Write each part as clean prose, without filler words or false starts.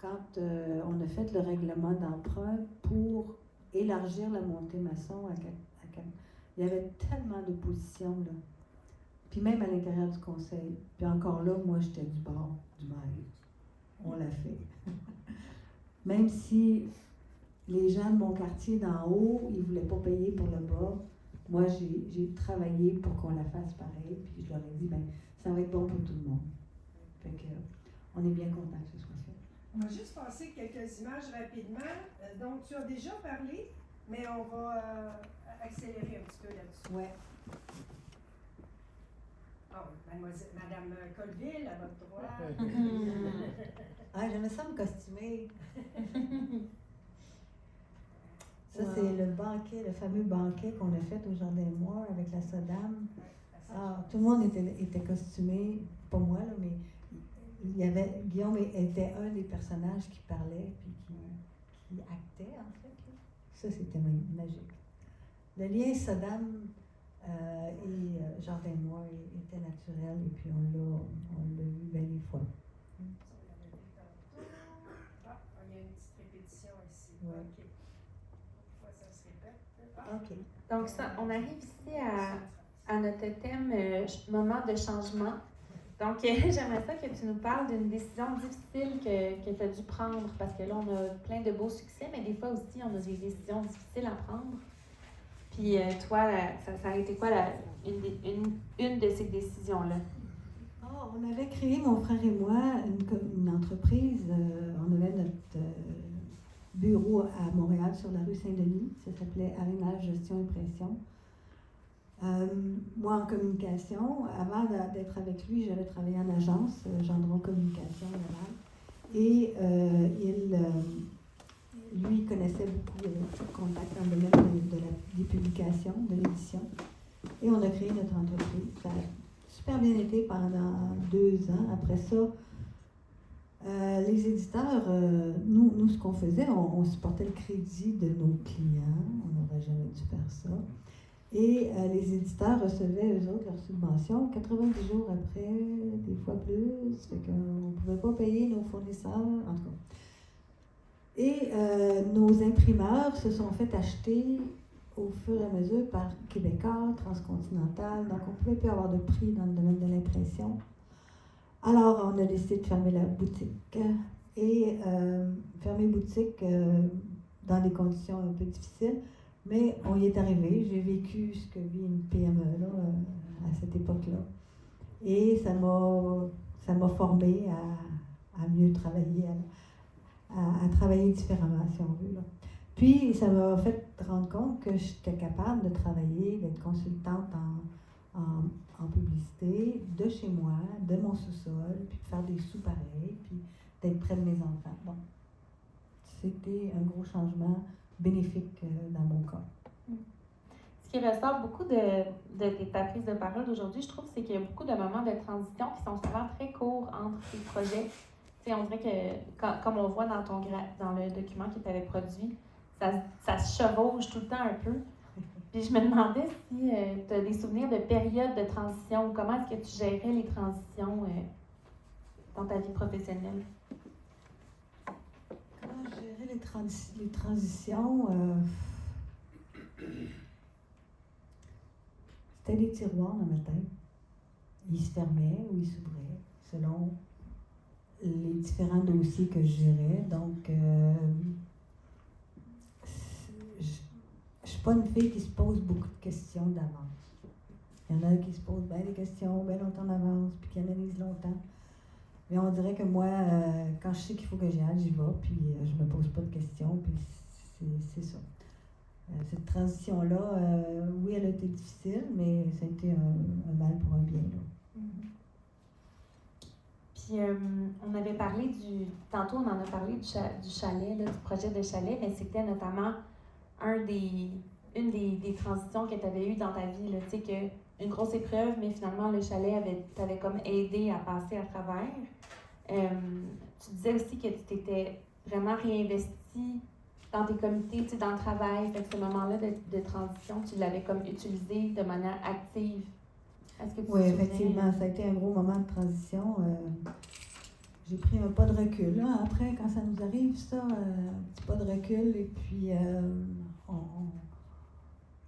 quand on a fait le règlement d'emprunt pour élargir la montée maçon il y avait tellement d'opposition, là. Puis même à l'intérieur du conseil. Puis encore là, moi, j'étais du bord du maire. On l'a fait. Même si les gens de mon quartier d'en haut, ils ne voulaient pas payer pour le bas, moi, j'ai travaillé pour qu'on la fasse pareil. Puis je leur ai dit, ben ça va être bon pour tout le monde. Fait que, on est bien content que ce soit fait. On va juste passer quelques images rapidement. Donc, tu as déjà parlé, mais on va accélérer un petit peu là-dessus. Ouais. Oh, Madame Colville, à votre droite. Ah, j'aimais ça me costumer. Ça, c'est le banquet, le fameux banquet qu'on a fait au Jardin Moore avec la Sodame. Ah, tout le monde était costumé, pas moi, là, mais il y avait, Guillaume était un des personnages qui parlait puis qui actait, en fait. Ça, c'était magique. Le lien Sodame et Jardin Moore était naturel et puis on l'a vu bien des fois. Ah, il y a une petite répétition ici. Ouais. OK. Pourquoi ça se répète? OK. Donc, ça, on arrive ici à notre thème moment de changement. Donc, j'aimerais ça que tu nous parles d'une décision difficile que tu as dû prendre, parce que là, on a plein de beaux succès, mais des fois aussi, on a des décisions difficiles à prendre. Puis, toi, ça a été quoi une de ces décisions-là? Oh, on avait créé, mon frère et moi, une entreprise. On avait notre bureau à Montréal, sur la rue Saint-Denis. Ça s'appelait Arénage Gestion Impression. Moi, en communication, avant d'être avec lui, j'avais travaillé en agence, Gendron Communication à Laval. Et lui connaissait beaucoup de contacts dans le domaine des publications, de l'édition. Et on a créé notre entreprise. Ça a super bien été pendant 2 ans. Après ça, les éditeurs, nous, ce qu'on faisait, on supportait le crédit de nos clients. On n'aurait jamais dû faire ça. Et les éditeurs recevaient, eux autres, leur subvention 90 jours après, des fois plus. Fait qu'on ne pouvait pas payer nos fournisseurs, en tout cas. Et nos imprimeurs se sont fait acheter au fur et à mesure par Québécois, Transcontinental. Donc, on ne pouvait plus avoir de prix dans le domaine de l'impression. Alors, on a décidé de fermer la boutique. Et fermer boutique dans des conditions un peu difficiles. Mais on y est arrivé. J'ai vécu ce que vit une PME là, à cette époque-là. Et ça m'a formée à mieux travailler, à travailler différemment, si on veut, là. Puis, ça m'a fait rendre compte que j'étais capable de travailler, d'être consultante en publicité, de chez moi, de mon sous-sol, puis de faire des sous pareils, puis d'être près de mes enfants. Bon, c'était un gros changement bénéfique dans mon cas. Ce qui ressort beaucoup de ta prise de parole d'aujourd'hui, je trouve, c'est qu'il y a beaucoup de moments de transition qui sont souvent très courts entre tes projets. Tu sais, on dirait que, comme on voit dans le document que tu avais produit, ça se chevauche tout le temps un peu. Puis je me demandais si tu as des souvenirs de périodes de transition, comment est-ce que tu gérais les transitions dans ta vie professionnelle? Comment gérer les transitions? C'était des tiroirs dans ma tête. Ils se fermaient ou ils s'ouvraient selon les différents dossiers que je gérais. Donc, je suis pas une fille qui se pose beaucoup de questions d'avance. Il y en a qui se posent bien des questions, bien longtemps d'avance, puis qui analysent longtemps. Mais on dirait que moi, quand je sais qu'il faut que j'y aille, j'y vais, puis je me pose pas de questions, puis c'est ça. Cette transition-là, oui, elle a été difficile, mais ça a été un mal pour un bien, là. Puis, on avait parlé tantôt on en a parlé du chalet, là, du projet de chalet, mais c'était notamment une des transitions que tu avais eues dans ta vie, là, tu sais, une grosse épreuve, mais finalement, le chalet t'avait comme aidé à passer à travers. Tu disais aussi que tu t'étais vraiment réinvesti dans tes comités, tu sais, dans le travail. Fait que ce moment-là de transition, tu l'avais comme utilisé de manière active. Est-ce que tu te souviens? Oui, effectivement, ça a été un gros moment de transition. Puis, tu sais, je suis pas une fille qui se pose beaucoup de questions d'avance. Il y en a qui se posent bien des questions, bien longtemps d'avance, puis qui analysent longtemps. Mais on dirait que moi, quand je sais qu'il faut que j'y aille, j'y vais, puis je me pose pas de questions, puis c'est ça. Cette transition-là, oui, elle a été difficile, mais ça a été un j'ai pris un pas de recul. Là. Après, quand ça nous arrive, ça, un petit pas de recul, et puis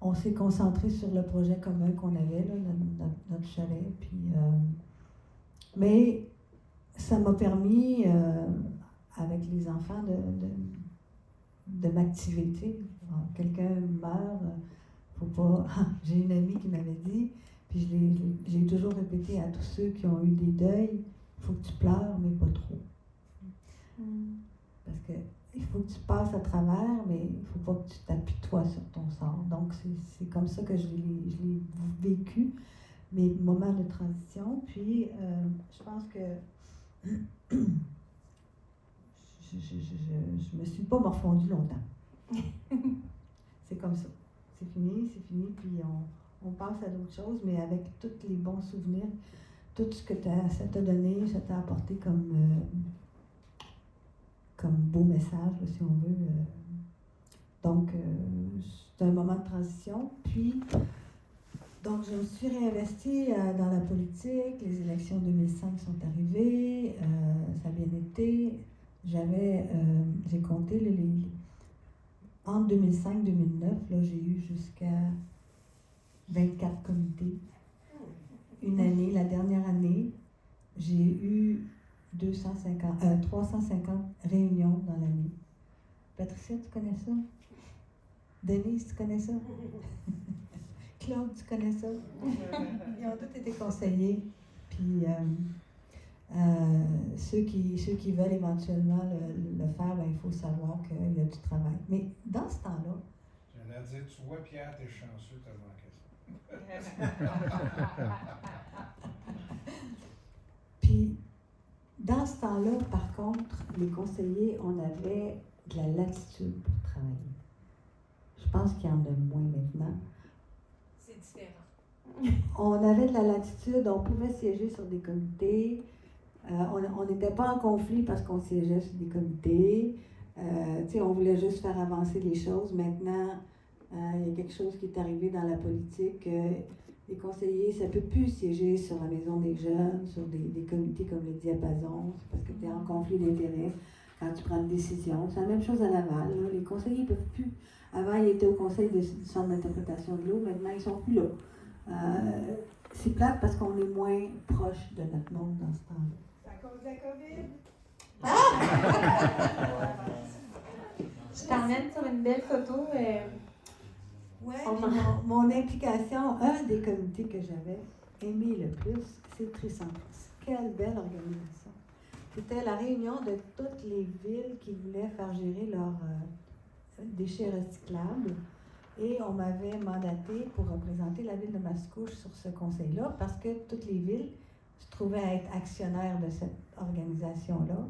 on s'est concentré sur le projet commun qu'on avait, là, notre chalet. Puis, mais ça m'a permis, avec les enfants, de m'activer. Tu sais. Quelqu'un meurt, faut pas. J'ai une amie qui m'avait dit, puis j'ai toujours répété à tous ceux qui ont eu des deuils, il faut que tu pleures, mais pas trop. Parce que il faut que tu passes à travers, mais il ne faut pas que tu t'appuies toi sur ton sort. Donc, c'est comme ça que je l'ai vécu, mes moments de transition. Puis, je pense que je me suis pas morfondue longtemps. C'est comme ça. C'est fini, puis on passe à d'autres choses, mais avec tous les bons souvenirs, tout ce que ça t'a donné, ça t'a apporté comme beau message, là, si on veut. Donc, c'est un moment de transition. Puis, donc, je me suis réinvestie dans la politique. Les élections 2005 sont arrivées. Ça a bien été. J'ai compté entre 2005 et 2009, là, j'ai eu jusqu'à 24 comités. Une année, la dernière année, j'ai eu 350 réunions dans l'année. Patricia, tu connais ça? Denise, tu connais ça? Claude, tu connais ça? Ils ont tous été conseillés. Puis ceux qui veulent éventuellement le faire, ben, il faut savoir qu'il y a du travail. Mais dans ce temps-là... J'allais dire, tu vois, Pierre, t'es chanceux, t'as manqué ça. Puis, dans ce temps-là, par contre, les conseillers, on avait de la latitude pour travailler. Je pense qu'il y en a moins maintenant. C'est différent. On avait de la latitude, on pouvait siéger sur des comités. On n'était pas en conflit parce qu'on siégeait sur des comités. On voulait juste faire avancer les choses. Maintenant, il y a quelque chose qui est arrivé dans la politique. Les conseillers, ça ne peut plus siéger sur la maison des jeunes, sur des comités comme le Diapason, c'est parce que tu es en conflit d'intérêts quand tu prends une décision. C'est la même chose à Laval. Là. Les conseillers ne peuvent plus. Avant, ils étaient au conseil du centre d'interprétation de l'eau. Maintenant, ils ne sont plus là. C'est plate parce qu'on est moins proche de notre monde dans ce temps-là. C'est à cause de la COVID. Je t'emmène sur une belle photo. Oui, mon implication, un des comités que j'avais aimé le plus, c'est Tricentris. Quelle belle organisation. C'était la réunion de toutes les villes qui voulaient faire gérer leurs déchets recyclables. Et on m'avait mandaté pour représenter la ville de Mascouche sur ce conseil-là parce que toutes les villes se trouvaient être actionnaires de cette organisation-là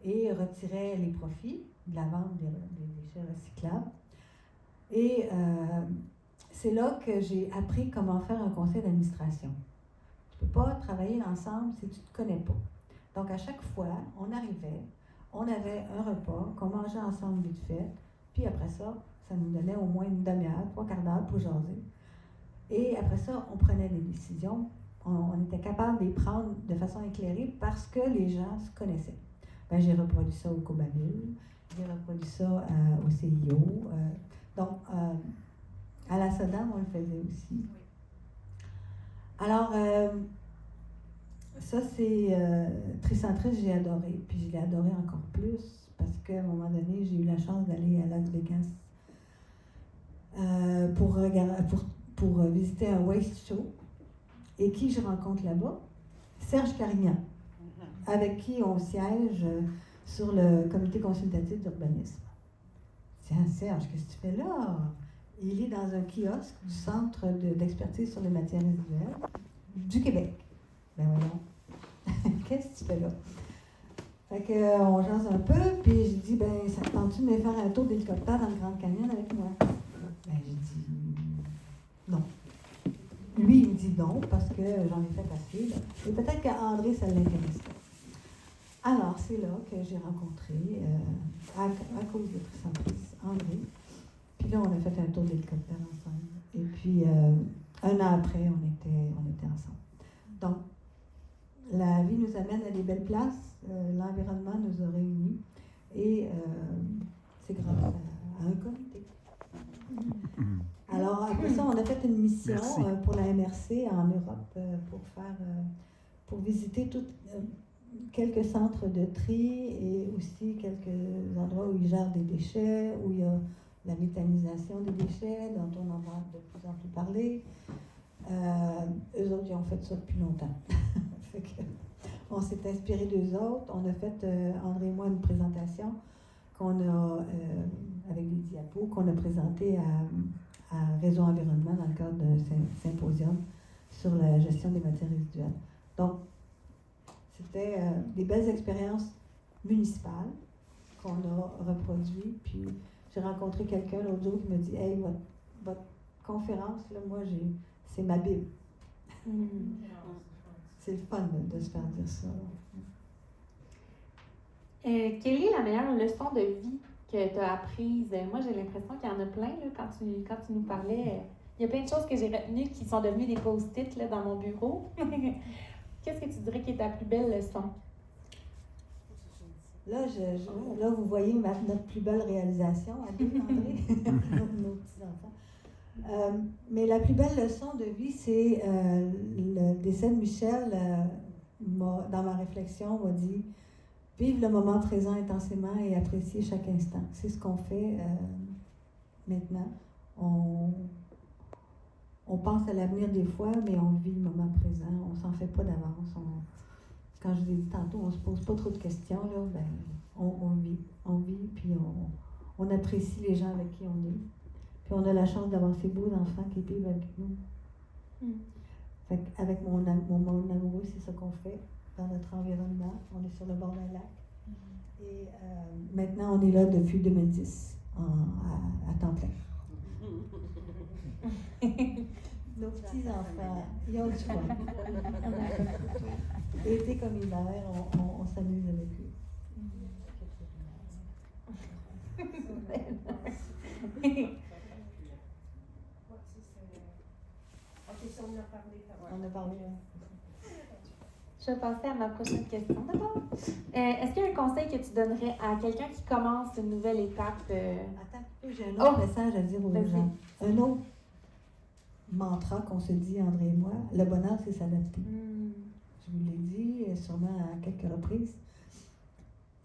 et retiraient les profits de la vente des déchets recyclables. Et c'est là que j'ai appris comment faire un conseil d'administration. Tu ne peux pas travailler ensemble si tu ne te connais pas. Donc, à chaque fois, on arrivait, on avait un repas qu'on mangeait ensemble vite fait, puis après ça, ça nous donnait au moins une demi-heure, 3/4 d'heure pour jaser. Et après ça, on prenait des décisions. On était capable de les prendre de façon éclairée parce que les gens se connaissaient. Ben, j'ai reproduit ça au Cobamil, j'ai reproduit ça au CIO. Donc, à la SODAM, on le faisait aussi. Alors, ça, c'est Tricentris, j'ai adoré. Puis je l'ai adoré encore plus parce qu'à un moment donné, j'ai eu la chance d'aller à Las Vegas pour visiter un waste show. Et qui je rencontre là-bas? Serge Carignan, avec qui on siège sur le comité consultatif d'urbanisme. Tiens, Serge, qu'est-ce que tu fais là? Il est dans un kiosque du Centre d'expertise sur les matières résiduelles du Québec. Ben voyons, qu'est-ce que tu fais là? Fait qu'on jase un peu, puis je dis, ben, ça te tente-tu de me faire un tour d'hélicoptère dans le Grand Canyon avec moi? Ben, j'ai dit, non. Lui, il me dit non, parce que j'en ai fait assez. Là. Et peut-être qu'André, ça l'intéresse. Alors, c'est là que j'ai rencontré, à cause de Tricentris, André. Puis là, on a fait un tour d'hélicoptère ensemble. Et puis, un an après, on était ensemble. Donc, la vie nous amène à des belles places, l'environnement nous a réunis et c'est grâce à un comité. Alors, après ça, on a fait une mission pour la MRC en Europe pour visiter quelques centres de tri et aussi quelques endroits où ils gèrent des déchets, où il y a la méthanisation des déchets, dont on entend de plus en plus parler. Eux autres, ils ont fait ça depuis longtemps. Fait que, on s'est inspiré d'eux autres. On a fait, André et moi, une présentation qu'on a, avec des diapos, qu'on a présenté à Réseau Environnement dans le cadre d'un symposium sur la gestion des matières résiduelles. Donc, c'était des belles expériences municipales qu'on a reproduites. Puis, j'ai rencontré quelqu'un l'autre jour qui me dit « Hey, votre conférence, là, moi, c'est ma Bible. » C'est le fun de se faire dire ça. Quelle est la meilleure leçon de vie que tu as apprise? Moi, j'ai l'impression qu'il y en a plein, là, quand tu nous parlais. Il y a plein de choses que j'ai retenues qui sont devenues des post-it là, dans mon bureau. Qu'est-ce que tu dirais qui est ta plus belle leçon? Là, là vous voyez notre plus belle réalisation, André, nos petits-enfants. Mais la plus belle leçon de vie, c'est le décès de Michel, dans ma réflexion, m'a dit « Vive le moment présent intensément et apprécier chaque instant ». C'est ce qu'on fait maintenant. On pense à l'avenir des fois, mais on vit le moment présent. On s'en fait pas d'avance. Quand je l'ai dit tantôt, on se pose pas trop de questions. Là, ben, on vit, puis on apprécie les gens avec qui on est. Puis on a la chance d'avoir ces beaux enfants qui vivent avec nous. Fait avec mon amoureux, c'est ça qu'on fait dans notre environnement. On est sur le bord d'un lac. Et maintenant, on est là depuis 2010, à temps plein. Nos petits-enfants, ils ont du fun. Été comme hiver, on s'amuse avec eux. On a parlé. Je vais passer à ma prochaine question d'abord. Est-ce qu'il y a un conseil que tu donnerais à quelqu'un qui commence une nouvelle étape? Attends, j'ai un autre message à dire aux gens. Un autre mantra qu'on se dit, André et moi, le bonheur, c'est s'adapter. Je vous l'ai dit sûrement à quelques reprises.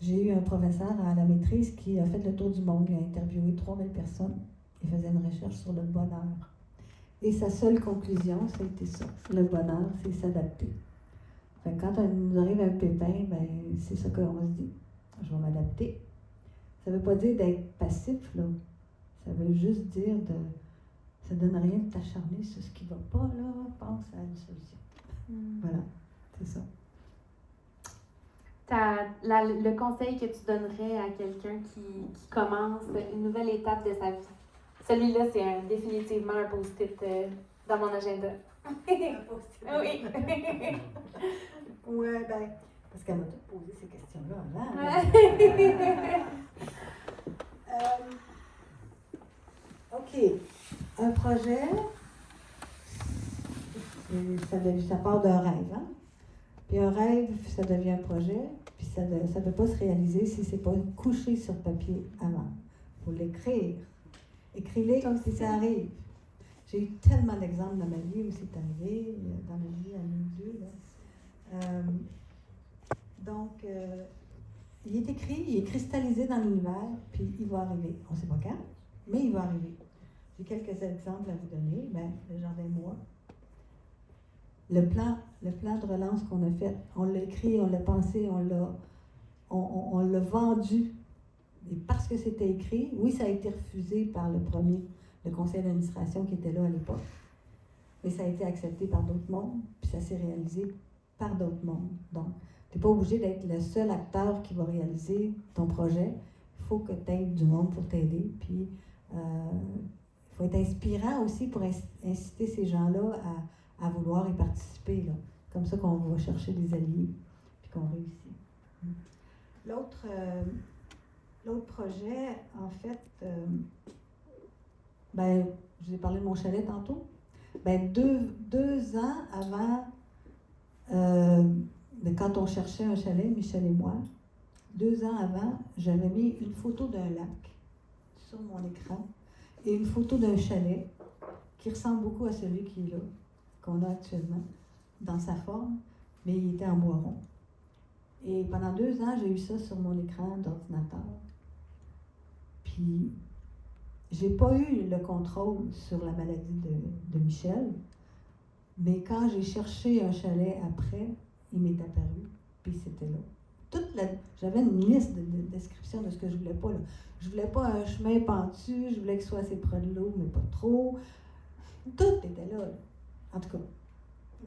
J'ai eu un professeur à la maîtrise qui a fait le tour du monde. Il a interviewé 3000 personnes. Il faisait une recherche sur le bonheur. Et sa seule conclusion, ça a été ça. Le bonheur, c'est s'adapter. Fait que quand on nous arrive un pépin, ben, c'est ça qu'on se dit. Je vais m'adapter. Ça ne veut pas dire d'être passif, là. Ça veut juste dire ça ne donne rien de t'acharner sur ce qui ne va pas, là. Pense à une solution. Voilà, c'est ça. Le conseil que tu donnerais à quelqu'un qui commence une nouvelle étape de sa vie. Celui-là, c'est définitivement un post-it dans mon agenda. Un post-it. Oui. Ouais, ben, parce qu'elle m'a tout posé ces questions-là avant. OK. Un projet, ça part d'un rêve, hein? Puis un rêve, ça devient un projet, puis ça ne peut pas se réaliser si c'est pas couché sur papier avant. Il faut l'écrire. Écrivez comme si ça arrive. J'ai eu tellement d'exemples dans ma vie où c'est arrivé, dans ma vie à nous deux. Donc, il est écrit, il est cristallisé dans l'univers, puis il va arriver. On ne sait pas quand, mais il va arriver. J'ai quelques exemples à vous donner. Le jardin Moi. Le plan de relance qu'on a fait, on l'a écrit, on l'a pensé, on l'a vendu. Et parce que c'était écrit, oui, ça a été refusé par le conseil d'administration qui était là à l'époque, mais ça a été accepté par d'autres mondes, puis ça s'est réalisé par d'autres mondes. Donc, tu n'es pas obligé d'être le seul acteur qui va réaliser ton projet. Il faut que tu aies du monde pour t'aider, puis il faut être inspirant aussi pour inciter ces gens-là à vouloir y participer. Là. Comme ça qu'on va chercher des alliés, puis qu'on réussit. L'autre projet, en fait, je vous ai parlé de mon chalet tantôt. 2 ans avant de quand on cherchait un chalet, Michel et moi, 2 ans avant, j'avais mis une photo d'un lac sur mon écran et une photo d'un chalet qui ressemble beaucoup à celui qui est là, qu'on a actuellement, dans sa forme, mais il était en bois rond. Et pendant 2 ans, j'ai eu ça sur mon écran d'ordinateur. Puis, j'ai pas eu le contrôle sur la maladie de Michel, mais quand j'ai cherché un chalet après, il m'est apparu, puis c'était là. J'avais une liste de descriptions de ce que je voulais pas. Là. Je voulais pas un chemin pentu, je voulais que ce soit assez près de l'eau, mais pas trop. Tout était là. En tout cas,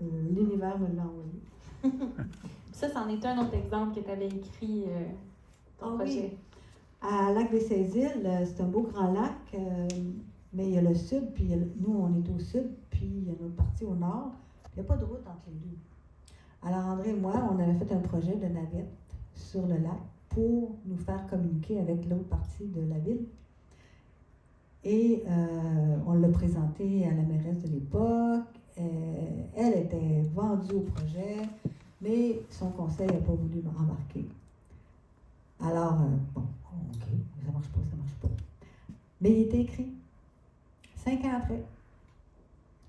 l'univers me l'a envoyé. Ça, c'en est un autre exemple que tu avais écrit ton projet. Oui. À Lac-des-Saisiles, c'est un beau grand lac, mais il y a le sud, puis nous, on est au sud, puis il y a une autre partie au nord. Il n'y a pas de route entre les deux. Alors, André et moi, on avait fait un projet de navette sur le lac pour nous faire communiquer avec l'autre partie de la ville. Et on l'a présenté à la mairesse de l'époque. Elle était vendue au projet, mais son conseil n'a pas voulu m'embarquer. Alors, bon, OK, ça marche pas. Mais il était écrit. 5 ans après,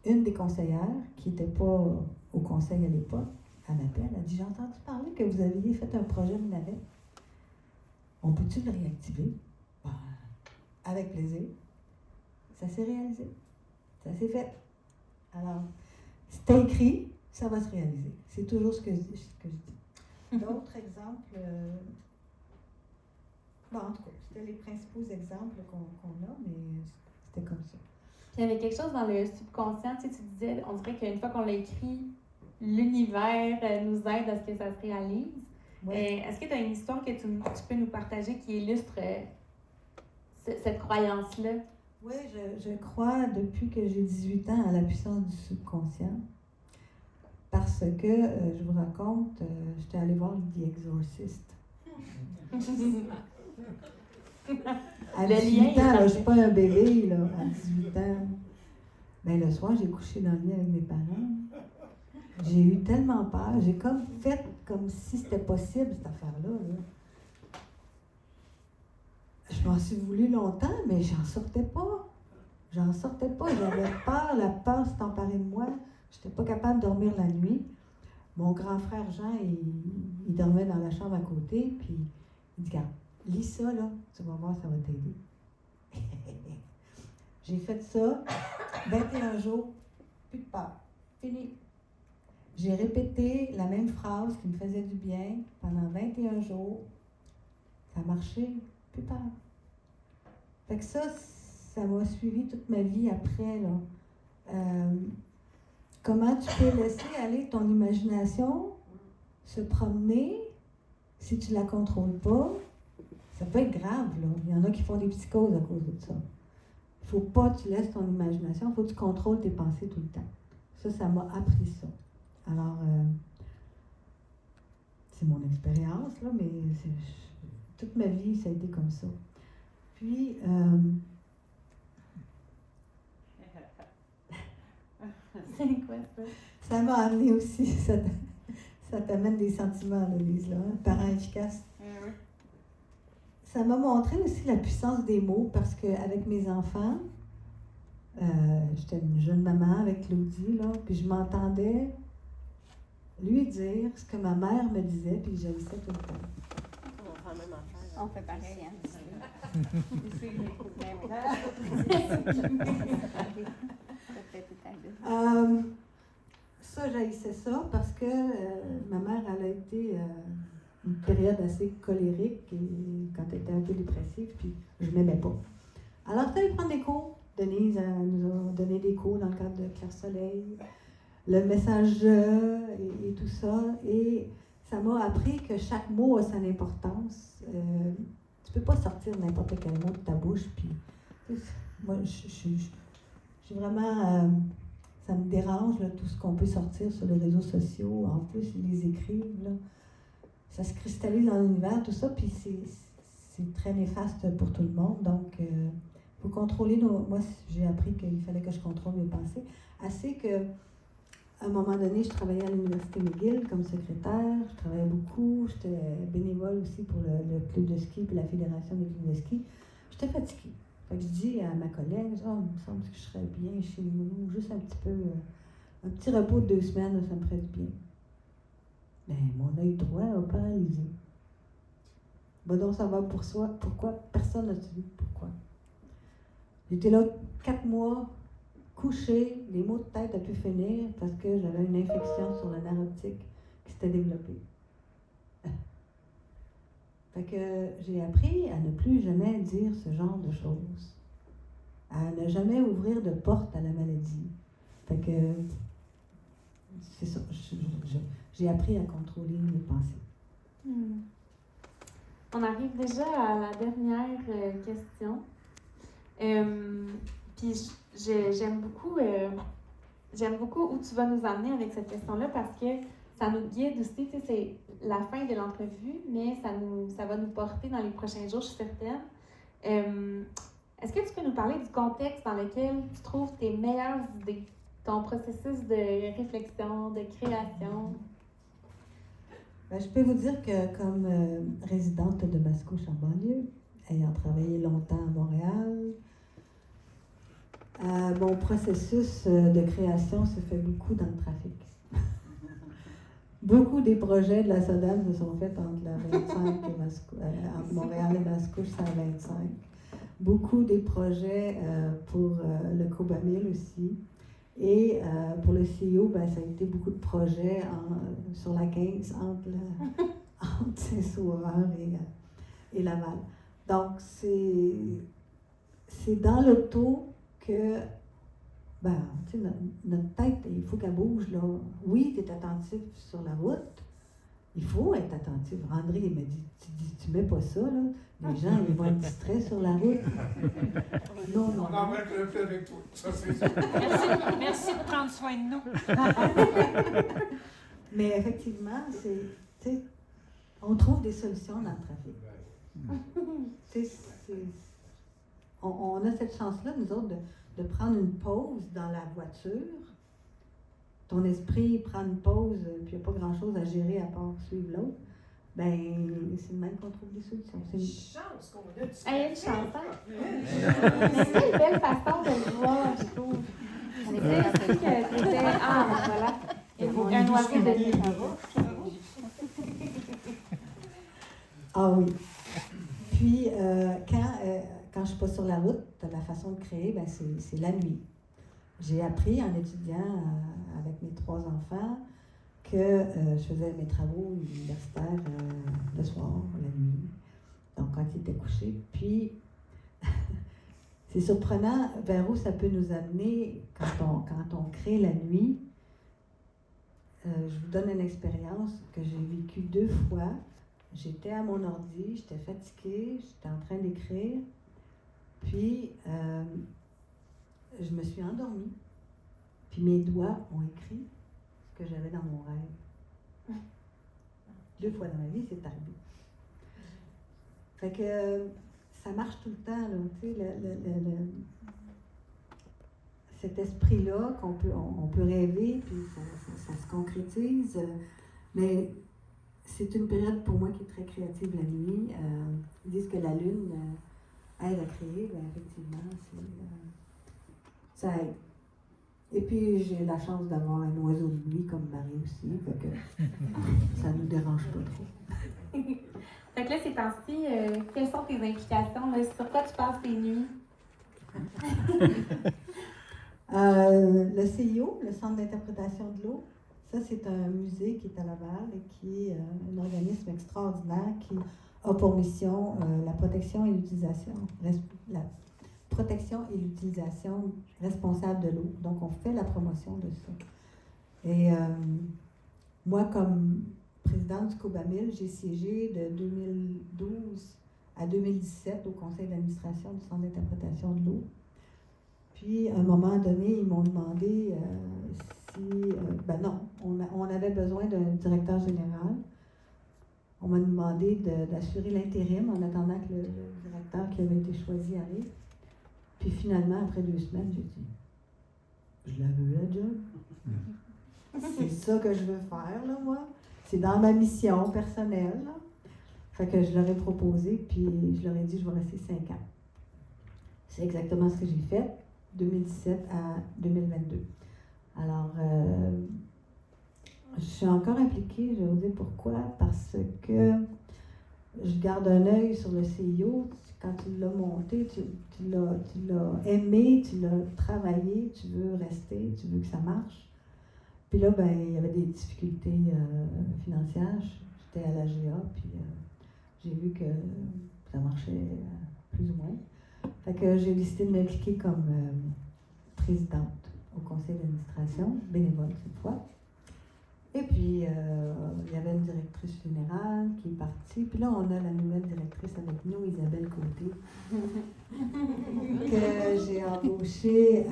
une des conseillères, qui n'était pas au conseil à l'époque, elle m'appelle, elle dit « J'ai entendu parler que vous aviez fait un projet de navette. On peut-tu le réactiver? » Ben, avec plaisir. Ça s'est réalisé. Ça s'est fait. Alors, c'était écrit, ça va se réaliser. C'est toujours ce que je dis. D'autres exemples, bon, en tout cas, c'était les principaux exemples qu'on a, mais c'était comme ça. Il y avait quelque chose dans le subconscient, tu disais, on dirait qu'une fois qu'on l'a écrit, l'univers nous aide à ce que ça se réalise. Ouais. Est-ce que tu as une histoire que tu peux nous partager qui illustre cette croyance-là? Oui, je crois depuis que j'ai 18 ans à la puissance du subconscient. Parce que, je vous raconte, j'étais allée voir The Exorcist. À 18 ans, je ne suis pas un bébé, là, à 18 ans. Ben, le soir, j'ai couché dans le lit avec mes parents. J'ai eu tellement peur. J'ai comme fait comme si c'était possible, cette affaire-là. Là. Je m'en suis voulu longtemps, mais j'en sortais pas. J'avais peur. La peur s'est emparée de moi. Je n'étais pas capable de dormir la nuit. Mon grand frère Jean, il dormait dans la chambre à côté, puis il dit « Regarde, lis ça, là, tu vas voir, ça va t'aider. » J'ai fait ça, 21 jours, plus de peur, fini. J'ai répété la même phrase qui me faisait du bien pendant 21 jours. Ça a marché, plus peur. Fait que ça m'a suivi toute ma vie après, là. Comment tu peux laisser aller ton imagination se promener si tu ne la contrôles pas? Ça peut être grave, là. Il y en a qui font des psychoses à cause de ça. Il ne faut pas que tu laisses ton imagination, il faut que tu contrôles tes pensées tout le temps. Ça m'a appris ça. Alors, c'est mon expérience, là, mais toute ma vie, ça a été comme ça. Puis, c'est quoi ça? Ça m'a amené aussi, ça t'amène des sentiments, là, Lise, là, hein? Parent efficace. Oui. Ça m'a montré aussi la puissance des mots parce qu'avec mes enfants, j'étais une jeune maman avec Claudie, là, puis je m'entendais lui dire ce que ma mère me disait, puis j'haïssais tout le temps. On fait pareil, hein? Ça, j'haïssais ça parce que ma mère, elle a été une période assez colérique et quand elle était un peu dépressive, puis je ne m'aimais pas. Alors, tu allais prendre des cours. Denise nous a donné des cours dans le cadre de Claire Soleil, le message et tout ça. Et ça m'a appris que chaque mot a son importance. Tu peux pas sortir n'importe quel mot de ta bouche. Puis, moi, je suis vraiment... ça me dérange, là, tout ce qu'on peut sortir sur les réseaux sociaux. En plus, ils les écrivent, là. Ça se cristallise dans l'univers, tout ça, puis c'est très néfaste pour tout le monde. Donc, il faut contrôler nos... Moi, j'ai appris qu'il fallait que je contrôle mes pensées. Assez que à un moment donné, je travaillais à l'Université McGill comme secrétaire. Je travaillais beaucoup. J'étais bénévole aussi pour le club de ski et la fédération des clubs de ski. J'étais fatiguée. Fait que je dis à ma collègue, il me semble que je serais bien chez nous, juste un petit peu, un petit repos de 2 semaines, là, ça me ferait du bien. Mais mon œil droit a paralysé. Va donc savoir pour soi, pourquoi, personne n'a su pourquoi. J'étais là 4 mois, couchée, les maux de tête à pu finir parce que j'avais une infection sur le nerf optique qui s'était développée. Fait que j'ai appris à ne plus jamais dire ce genre de choses, à ne jamais ouvrir de porte à la maladie. Fait que c'est ça, j'ai appris à contrôler mes pensées. On arrive déjà à la dernière question. Puis j'aime beaucoup où tu vas nous amener avec cette question-là parce que ça nous guide aussi. Tu sais, c'est la fin de l'entrevue, mais ça va nous porter dans les prochains jours, je suis certaine. Est-ce que tu peux nous parler du contexte dans lequel tu trouves tes meilleures idées, ton processus de réflexion, de création? Ben, je peux vous dire que comme résidente de Mascouche en banlieue, ayant travaillé longtemps à Montréal, mon processus de création se fait beaucoup dans le trafic. Beaucoup des projets de la SODAM se sont faits entre la 25 et entre Montréal et Mascouche, c'est à 25. Beaucoup des projets pour le Cobamil aussi. Et pour le CIO, ben, ça a été beaucoup de projets sur la 15 entre Saint-Sauveur et Laval. Donc, c'est dans l'auto que, ben, tu sais, notre tête, il faut qu'elle bouge, là. Oui, tu es attentif sur la route. Il faut être attentif. André, il m'a dit, tu mets pas ça, là. Les gens, ils vont être distraits sur la route. Non. On embarque le plus avec toi. Ça, c'est sûr. Merci de prendre soin de nous. Mais effectivement, on trouve des solutions dans le trafic. On a cette chance-là, nous autres, de prendre une pause dans la voiture. Ton esprit prend une pause, puis il n'y a pas grand-chose à gérer à part suivre l'autre. Ben, c'est le même qu'on trouve des solutions. C'est une chance qu'on a du Il y a une chance, hein? C'est une belle façon de le voir, je trouve. On était ici que c'était... Ah, voilà. Un oiseau de nuit. Ah oui. Puis, quand je ne suis pas sur la route, la façon de créer, ben, c'est la nuit. J'ai appris en étudiant avec mes 3 enfants que je faisais mes travaux universitaires le soir, la nuit, donc quand ils étaient couchés. Puis, c'est surprenant vers où ça peut nous amener quand on crée la nuit. Je vous donne une expérience que j'ai vécue 2 fois. J'étais à mon ordi, j'étais fatiguée, j'étais en train d'écrire, puis je me suis endormie, puis mes doigts ont écrit ce que j'avais dans mon rêve. 2 fois dans ma vie, c'est arrivé. Fait que ça marche tout le temps, là, tu sais, cet esprit-là qu'on peut rêver, puis ça se concrétise, mais c'est une période pour moi qui est très créative la nuit. Ils disent que la lune aide à créer, bien effectivement, ça aide. Et puis j'ai la chance d'avoir un oiseau de nuit comme Marie aussi, fait que ça ne nous dérange pas trop. Fait que là, ces temps-ci, quelles sont tes implications? Là? Sur quoi tu passes tes nuits? Le CIO, le Centre d'interprétation de l'eau, ça c'est un musée qui est à Laval et qui est un organisme extraordinaire qui a pour mission la protection et l'utilisation responsable de l'eau. Donc on fait la promotion de ça. Et moi, comme présidente du Cobamil, j'ai siégé de 2012 à 2017 au conseil d'administration du Centre d'interprétation de l'eau. Puis, à un moment donné, ils m'ont demandé on avait besoin d'un directeur général. On m'a demandé d'assurer l'intérim en attendant que le directeur qui avait été choisi arrive. Puis finalement, après 2 semaines, j'ai dit, je la veux, la job. c'est ça que je veux faire, là, moi. C'est dans ma mission personnelle, là. Fait que je leur ai proposé, puis je leur ai dit, je vais rester 5 ans. C'est exactement ce que j'ai fait, 2017 à 2022. Alors, je suis encore impliquée, je vais vous dire pourquoi, parce que je garde un œil sur le CIO. Quand tu l'as monté, tu l'as aimé, tu l'as travaillé, tu veux rester, tu veux que ça marche. Puis là, ben, il y avait des difficultés financières. J'étais à la GA, puis j'ai vu que ça marchait plus ou moins. Fait que j'ai décidé de m'impliquer comme présidente au conseil d'administration, bénévole cette fois. Et puis, il y avait une directrice générale qui est partie. Puis là, on a la nouvelle directrice avec nous, Isabelle Côté, que j'ai embauchée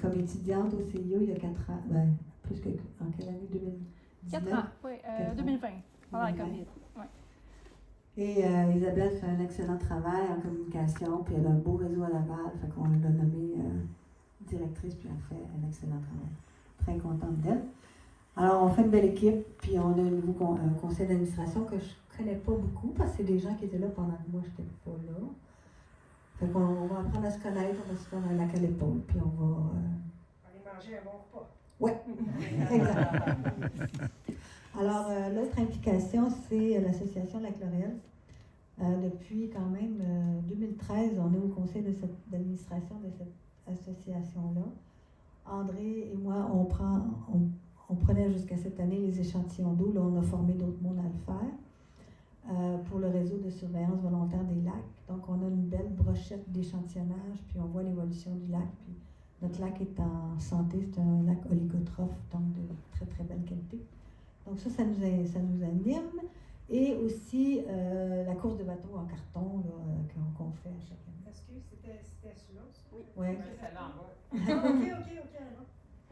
comme étudiante au CIO il y a 4 ans. Ben, plus que, en quelle année? 2019? 4 ans, oui, 4 ans. 2020, pendant la 2020. COVID. Ouais. Et Isabelle fait un excellent travail en communication, puis elle a un beau réseau à Laval, fait qu'on l'a nommée directrice, puis elle fait un excellent travail. Très contente d'elle. Alors, on fait une belle équipe, puis on a un nouveau conseil d'administration que je ne connais pas beaucoup, parce que c'est des gens qui étaient là pendant que moi, je n'étais pas là. Fait qu'on va apprendre à se connaître, on va se faire un lac à l'épaule, puis on va... Aller manger un bon repas. Oui, exactement. Alors, l'autre implication, c'est l'association Lac L'Oréal. Depuis quand même 2013, on est au conseil d'administration de cette association-là. André et moi, on prenait jusqu'à cette année les échantillons d'eau. Là, on a formé d'autres mondes à le faire pour le réseau de surveillance volontaire des lacs. Donc, on a une belle brochette d'échantillonnage, puis on voit l'évolution du lac. Puis notre lac est en santé, c'est un lac oligotrophe, donc de très, très belle qualité. Donc ça nous anime. Et aussi la course de bateau en carton là, qu'on fait à chaque année. Est-ce que c'était celui-là, ça? Oui. OK.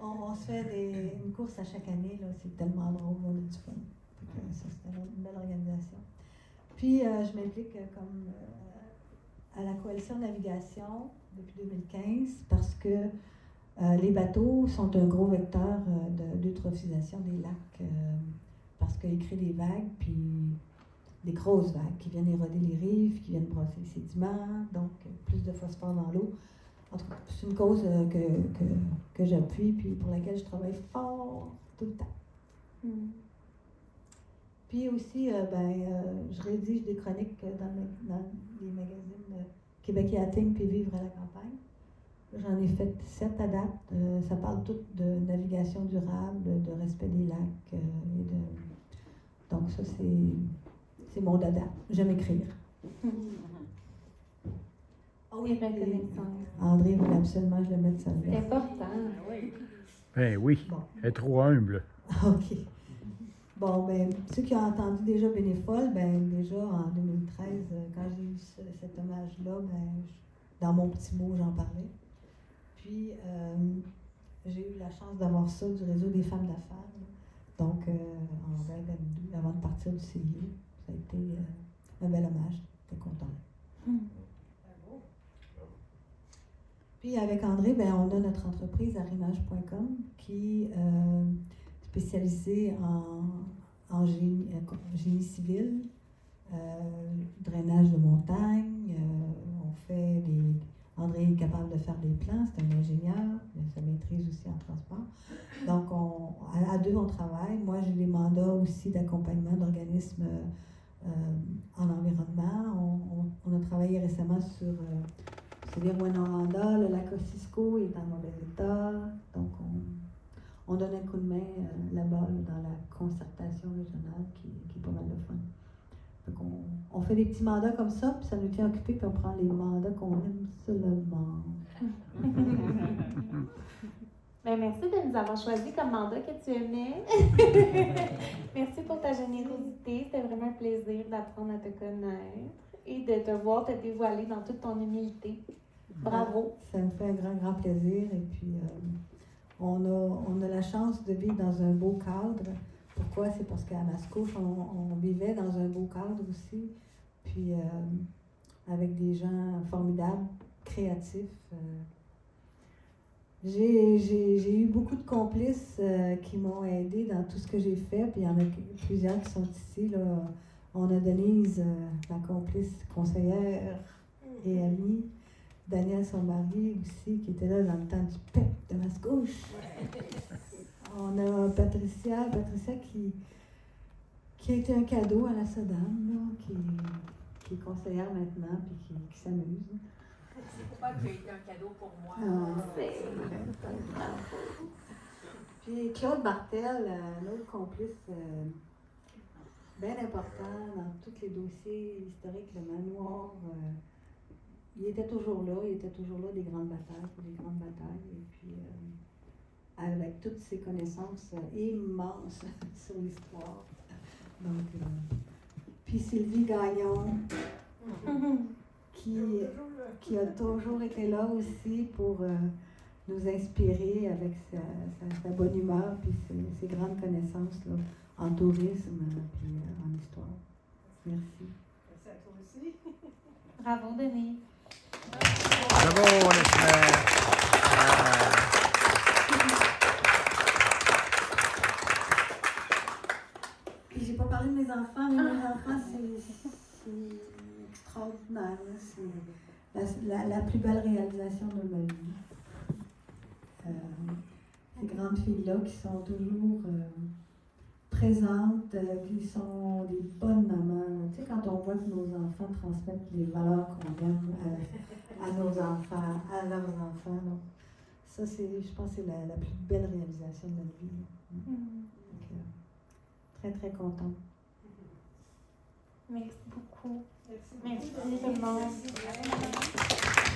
On se fait une course à chaque année, là, c'est tellement drôle, on a du fun. Ça, c'est une belle organisation. Puis, je m'implique comme à la Coalition Navigation depuis 2015 parce que les bateaux sont un gros vecteur d'eutrophisation des lacs parce qu'ils créent des vagues, puis des grosses vagues qui viennent éroder les rives, qui viennent brasser les sédiments, donc plus de phosphore dans l'eau. En tout cas, c'est une cause que j'appuie, puis pour laquelle je travaille fort tout le temps. Puis aussi, je rédige des chroniques dans les magazines Québec Yachting puis Vivre à la campagne. J'en ai fait 7 à date. Ça parle tout de navigation durable, de respect des lacs. Donc ça, c'est mon dada. J'aime écrire. Oh oui, reconnaissance. André voulait absolument que je le mette ça C'est là. important. Ben oui, Bon. elle est trop humble. OK. Bon, ben, ceux qui ont entendu déjà Bénéfole, ben, déjà en 2013, quand j'ai eu cet hommage-là, ben, dans mon petit mot, j'en parlais. Puis, j'ai eu la chance d'avoir ça du réseau des femmes d'affaires. Là. Donc, en 2022, avant de partir du CIE, ça a été un bel hommage. J'étais contente. Bravo. Puis, avec André, ben, on a notre entreprise arrimage.com qui est spécialisée en génie civil, drainage de montagne. On fait André est capable de faire des plans, c'est un ingénieur, mais sa maîtrise aussi en transport. Donc, à deux, on travaille. Moi, j'ai des mandats aussi d'accompagnement d'organismes en environnement. On a travaillé récemment sur Rouen-Noranda, le lac Ossisco est en mauvais état. Donc, on donne un coup de main là-bas dans la concertation régionale qui est pas mal de fun. Donc on fait des petits mandats comme ça, puis ça nous tient occupés, puis on prend les mandats qu'on aime seulement. Ben, merci de nous avoir choisi comme mandat que tu aimais. Merci pour ta générosité. C'était vraiment un plaisir d'apprendre à te connaître et de te voir te dévoiler dans toute ton humilité. Bravo. Ça me fait un grand, grand plaisir. Et puis, on a la chance de vivre dans un beau cadre. Pourquoi? C'est parce qu'à Mascouche, on vivait dans un beau cadre aussi. Puis, avec des gens formidables, créatifs. J'ai eu beaucoup de complices qui m'ont aidé dans tout ce que j'ai fait, puis il y en a plusieurs qui sont ici. Là. On a Denise, ma complice conseillère et amie. Daniel, son mari aussi, qui était là dans le temps du PEP de Mascouche. On a Patricia qui a été un cadeau à la SODAM, là, qui est conseillère maintenant, puis qui s'amuse. C'est pas qu'il a été un cadeau pour moi. Puis Claude Martel, un autre complice bien important dans tous les dossiers historiques, le manoir. Il était toujours là des grandes batailles. Et puis, avec toutes ses connaissances immenses sur l'histoire. Donc, puis Sylvie Gagnon, qui a toujours été là aussi pour nous inspirer avec sa bonne humeur puis ses grandes connaissances là, en tourisme puis en histoire. Merci. Merci à toi aussi. Bravo, Denis. Bravo, honnêtement. Puis j'ai pas parlé de mes enfants, mais mes enfants, c'est extraordinaire. C'est la plus belle réalisation de ma vie. Ces grandes filles-là qui sont toujours présentes, qui sont des bonnes mamans. Tu sais, quand on voit que nos enfants transmettent les valeurs qu'on aime à nos enfants, à leurs enfants, là, ça, je pense que c'est la plus belle réalisation de notre vie. Donc, très, très contente. Merci beaucoup. Merci. Merci tout le monde. Merci.